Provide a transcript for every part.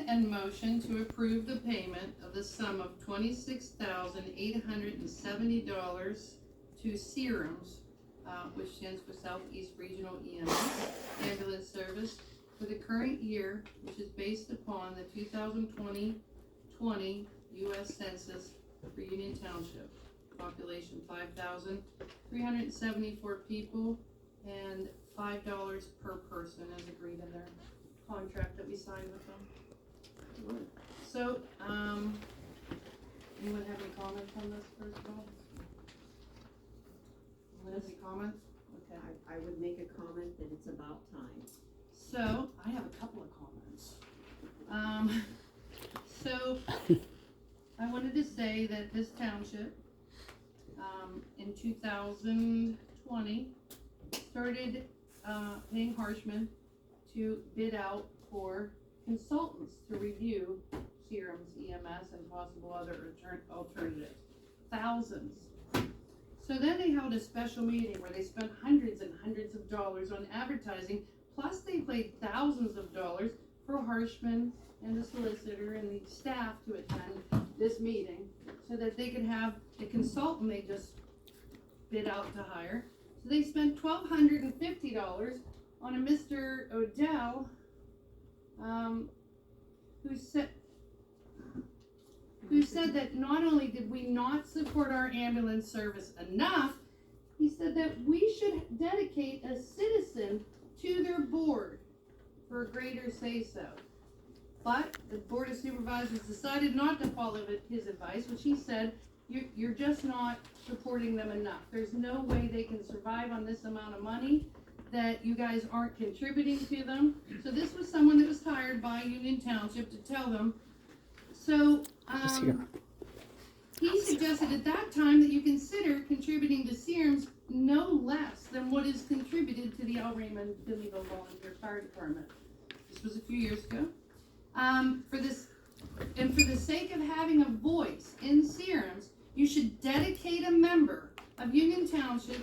and motion to approve the payment of the sum of $26,870 to SEREMS, which stands for Southeast Regional EMS Ambulance Service, for the current year, which is based upon the 2020 U.S. Census for Union Township. Population 5,374 people, and $5 per person as agreed in their contract that we signed with them. So, anyone have any comments on this first of all? Any comments? Okay. I would make a comment that it's about time. So, I have a couple of comments. So, I wanted to say that this township, in 2020, started paying Harshman to bid out for consultants to review SEREMS, EMS, and possible other alternatives. Thousands. So then they held a special meeting where they spent hundreds and hundreds of dollars on advertising, plus they paid thousands of dollars for Harshman and the solicitor and the staff to attend this meeting so that they could have the consultant they just bid out to hire. So they spent $1,250 on a Mr. Odell, who said that not only did we not support our ambulance service enough, he said that we should dedicate a citizen to their board for a greater say-so. But the Board of Supervisors decided not to follow his advice, which he said, you're just not supporting them enough. There's no way they can survive on this amount of money that you guys aren't contributing to them. So this was someone that was hired by Union Township to tell them. So he suggested at that time that you consider contributing to SEREMS no less than what is contributed to the El Raymond Billyville Volunteer Fire Department. This was a few years ago. For the sake of having a voice in SEREMS, you should dedicate a member of Union Township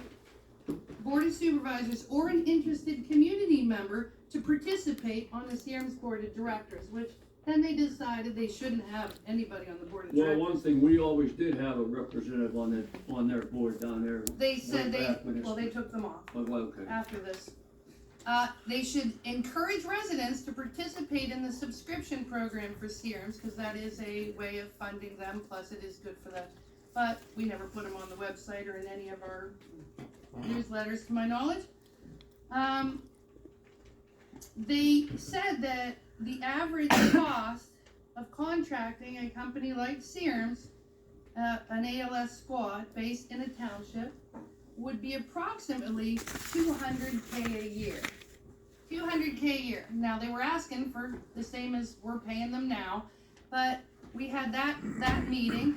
Board of Supervisors or an interested community member to participate on the SEREMS Board of Directors, which then they decided they shouldn't have anybody on the Board of Directors. Well, one thing, we always did have a representative on their board down there. They said Way they back when it's- took them off Oh, well, okay. after this. They should encourage residents to participate in the subscription program for SEREMS, because that is a way of funding them, plus it is good for them. But we never put them on the website or in any of our newsletters, to my knowledge. They said that the average cost of contracting a company like SEREMS, an ALS squad based in a township, would be approximately $200K a year. $200K a year. Now, they were asking for the same as we're paying them now, but we had that meeting.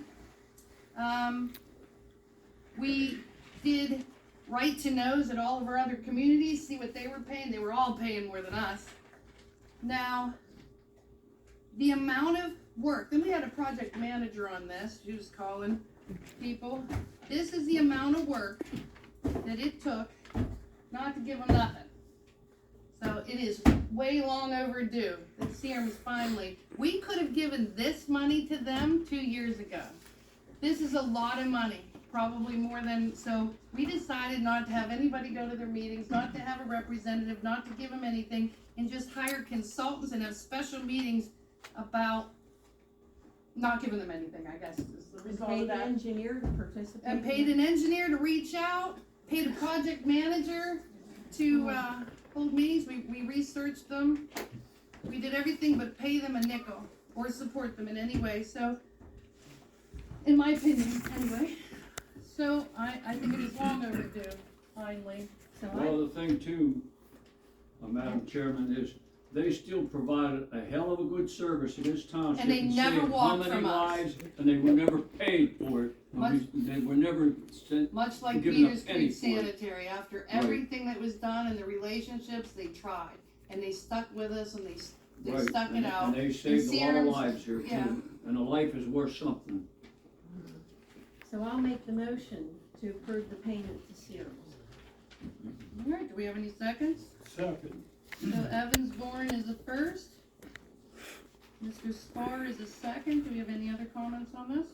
We did right to knows at all of our other communities, see what they were paying. They were all paying more than us. Now, the amount of work, then we had a project manager on this, she was calling people. This is the amount of work that it took not to give them nothing. So it is way long overdue that SEREMS finally, we could have given this money to them 2 years ago. This is a lot of money, probably more than, so we decided not to have anybody go to their meetings, not to have a representative, not to give them anything, and just hire consultants and have special meetings about not giving them anything, I guess, is the result of that. Paid an engineer to participate. And paid an engineer to reach out, paid a project manager to hold meetings. We researched them. We did everything but pay them a nickel or support them in any way. So, in my opinion, anyway. So, I think it is long overdue, finally. So Well, the thing too, Madam Chairman, is they still provided a hell of a good service in this township. And they never saved walked how many from us. lives, and they were never paid for it. They were never sent. much like giving up Peters any Creek for it. Sanitary, after everything that was done and the relationships, they tried. And they stuck with us and they Right, stuck it and- out. And they saved a lot of SEREMS, lives here yeah. too, and a life is worth something. So I'll make the motion to approve the payment to SEREMS. All right, do we have any seconds? Second. So Evans Bourne is the first. Mr. Spar is a second. Do we have any other comments on this?